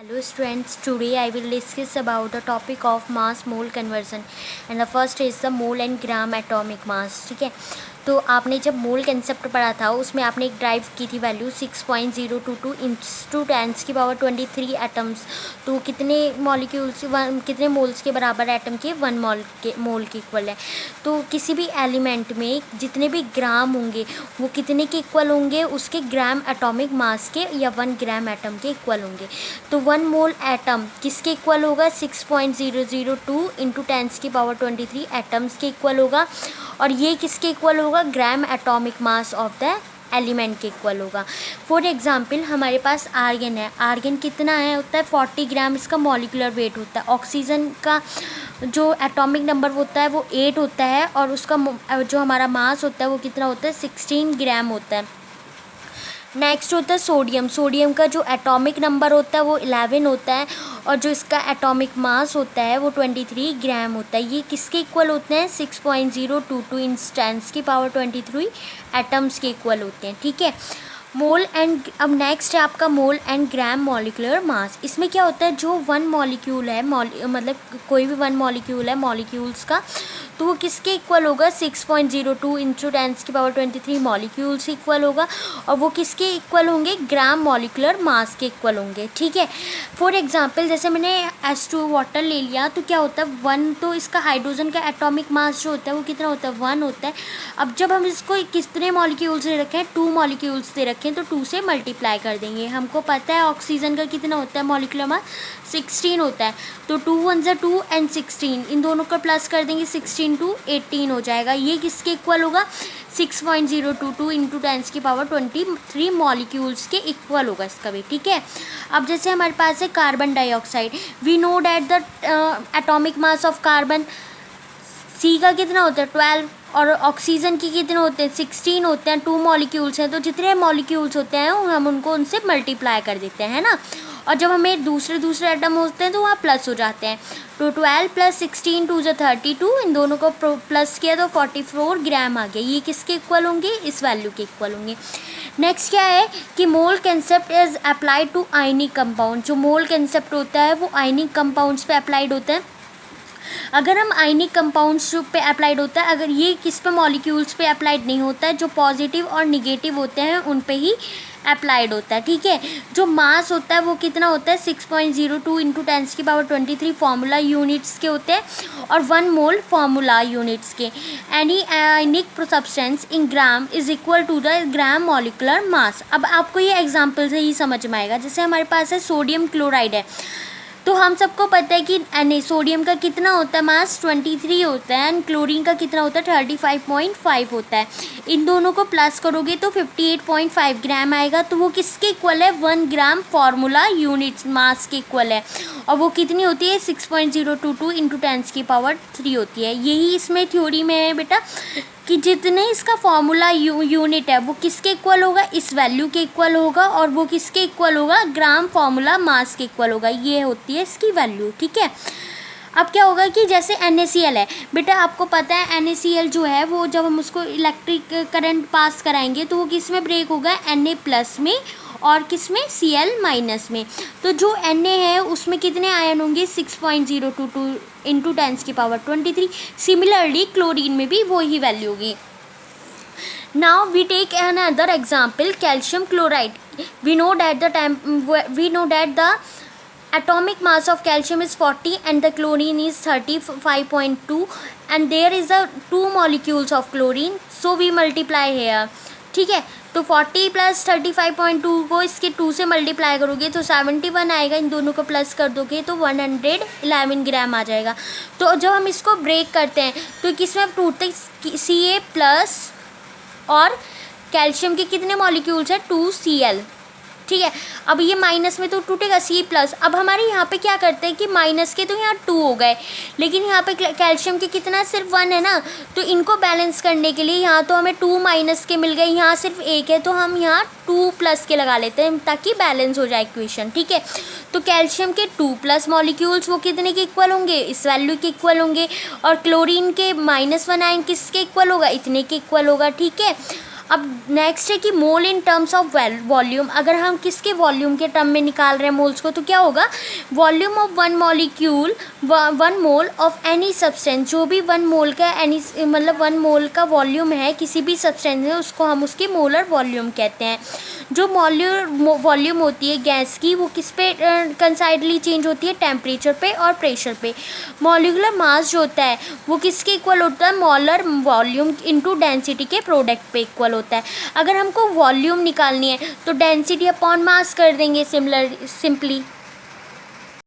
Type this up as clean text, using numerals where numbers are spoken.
Hello students, today I will discuss about the topic of mass mole conversion and the first is the mole and gram atomic mass. ठीक है, तो आपने जब मोल concept पढ़ा था उसमें आपने एक ड्राइव की थी वैल्यू 6.022 इंटू 10⁻23 एटम्स। तो कितने मॉलिक्यूल्स कितने मोल्स के बराबर एटम के 1 मोल के इक्वल है। तो किसी भी एलिमेंट में जितने भी ग्राम होंगे वो कितने के इक्वल होंगे, उसके ग्राम एटॉमिक मास के या 1 ग्राम एटम के इक्वल होंगे। तो 1 मोल एटम किसके इक्वल होगा, 6.002 इंटू 10⁻23 एटम्स के इक्वल होगा। और ये किसके इक्वल होगा, gram atomic mass of the element के इक्वल होगा। फॉर एग्जांपल हमारे पास आर्गन है, आर्गन कितना है होता है 40 ग्राम इसका मॉलिकुलर वेट होता है। ऑक्सीजन का जो एटॉमिक नंबर होता है वो 8 होता है और उसका जो हमारा मास होता है वो कितना होता है 16 ग्राम होता है। नेक्स्ट होता है सोडियम, सोडियम का जो एटॉमिक नंबर होता है वो 11 होता है और जो इसका एटॉमिक मास होता है वो 23 ग्राम होता है। ये किसके इक्वल होते हैं, 6.022 इन 10⁻23 एटम्स के इक्वल होते हैं। ठीक है, मोल एंड अब नेक्स्ट है आपका मोल एंड ग्राम मॉलिकुलर मास। इसमें क्या होता है, जो 1 मॉलिक्यूल है मतलब कोई भी 1 मॉलिक्यूल है मॉलिक्यूल्स का, तो वो किसके इक्वल होगा, 6.02 इंटू 10⁻23 मॉलिक्यूल्स इक्वल होगा और वो किसके इक्वल होंगे, ग्राम मॉलिकुलर मास के इक्वल होंगे। ठीक है, फॉर एग्जांपल जैसे मैंने H2 वाटर ले लिया तो क्या होता है 1, तो इसका हाइड्रोजन का एटॉमिक मास जो होता है वो कितना होता है 1 होता है। अब जब हम इसको कितने मॉलिक्यूल्स दे रखे हैं, 2 मॉलिक्यूल्स दे रखे हैं तो 2 से मल्टीप्लाई कर देंगे। हमको पता है ऑक्सीजन का कितना होता है मॉलिक्यूलर मास 16 होता है, तो 2 1 ज़ा 2 एंड 16 इन दोनों को प्लस कर देंगे, 16 to 18 हो जाएगा। ये किसके इक्वल होगा, 6.022 इंटू 10⁻23 मॉलिक्यूल्स के इक्वल होगा इसका भी। ठीक है, अब जैसे हमारे पास है carbon dioxide, we know that the atomic mass of carbon C का कितना होता है 12 और ऑक्सीजन की कितने होते हैं 16 होते हैं। 2 मॉलिक्यूल्स हैं तो जितने मॉलिक्यूल्स होते हैं हम उनको उनसे मल्टीप्लाई कर देते हैं, है ना। और जब हमें दूसरे एटम होते हैं तो वहाँ प्लस हो जाते हैं। तो 12 + 16 2 ज़ा 32, इन दोनों को प्लस किया तो 44 ग्राम आ गया। ये किसके इक्वल होंगे, इस वैल्यू के इक्वल होंगे। नेक्स्ट क्या है कि mole concept is applied to ionic compound. जो मोल कंसेप्ट होता है वो आयनिक कंपाउंड्स पे अप्लाइड होता है। अगर हम आयनिक कंपाउंड्स पे अप्लाइड होता है, अगर ये किस पे मॉलिक्यूल्स पे अप्लाइड नहीं होता है, जो पॉजिटिव और निगेटिव होते हैं उन पे ही अप्लाइड होता है। ठीक है, जो मास होता है वो कितना होता है 6.02 इंटू 10⁻23 फार्मूला यूनिट्स के होते हैं और 1 मोल फार्मूला यूनिट्स के। Any ionic substance in gram is equal to the gram molecular mass. अब आपको ये एग्जाम्पल से ही समझ में आएगा। जैसे हमारे पास है सोडियम क्लोराइड है, तो हम सबको पता है कि सोडियम का कितना होता है मास 23 होता है एंड क्लोरीन का कितना होता है 35.5 होता है। इन दोनों को प्लस करोगे तो 58.5 ग्राम आएगा। तो वो किसके इक्वल है, 1 ग्राम फार्मूला यूनिट मास के इक्वल है और वो कितनी होती है 6.022 इंटू 10⁻³ होती है। यही इसमें थ्योरी में है बेटा कि जितने इसका फॉर्मूला यूनिट है वो किसके इक्वल होगा, इस वैल्यू के इक्वल होगा और वो किसके इक्वल होगा, ग्राम फॉर्मूला मास के इक्वल होगा। ये होती है इसकी वैल्यू। ठीक है, अब क्या होगा कि जैसे NaCl है बेटा, आपको पता है NaCl जो है वो जब हम उसको इलेक्ट्रिक करंट पास कराएंगे तो वो किस में ब्रेक होगा, Na+ में और किस में Cl- में। तो जो Na है उसमें कितने आयन होंगे 6.022 इंटू 10⁻23। सिमिलरली क्लोरीन में भी वही वैल्यू होगी। Now we take another example, calcium chloride. We know that the atomic mass of calcium is 40 and the chlorine is 35.2 and there is a 2 molecules of chlorine, so we multiply here। ठीक है, तो 40 + 35.2 को इसके 2 से multiply करोगे तो 71 आएगा। इन दोनों को प्लस कर दोगे तो 111 ग्राम आ जाएगा। तो जब हम इसको ब्रेक करते हैं तो किसमें टूटते Ca+ और कैल्शियम के कितने मॉलिक्यूल्स हैं 2Cl। ठीक है, अब ये माइनस में तो टूटेगा C+। अब हमारे यहाँ पे क्या करते हैं कि माइनस के तो यहाँ 2 हो गए, लेकिन यहाँ पे कैल्शियम के कितना सिर्फ 1 है ना, तो इनको बैलेंस करने के लिए यहाँ तो हमें 2 माइनस के मिल गए, यहाँ सिर्फ 1 है तो हम यहाँ 2+ के लगा लेते हैं ताकि बैलेंस हो जाए इक्वेशन। ठीक है, तो कैल्शियम के 2+ मॉलिक्यूल्स वो कितने के इक्वल होंगे, इस वैल्यू के इक्वल होंगे और क्लोरीन के -1 आयन किसके इक्वल होगा, इतने के इक्वल होगा। ठीक है, अब नेक्स्ट है कि मोल इन टर्म्स ऑफ वॉल्यूम। अगर हम किसके वॉल्यूम के टर्म में निकाल रहे हैं मोल्स को, तो क्या होगा, volume of one molecule, one mole of any substance. जो भी वन मोल का एनी मतलब वन मोल का वॉल्यूम है किसी भी सब्सटेंस में, उसको हम उसकी मोलर वॉल्यूम कहते हैं। जो वॉल्यूम होती है गैस की, वो किस पे कंसाइडली चेंज होती है, टेम्परेचर पे और प्रेशर पे। मॉलिक्यूलर मास जो होता है वो किसके इक्वल होता है, मोलर वॉल्यूम इनटू डेंसिटी के प्रोडक्ट पे इक्वल होता है। अगर हमको वॉल्यूम निकालनी है तो डेंसिटी अपॉन मास कर देंगे सिंपली।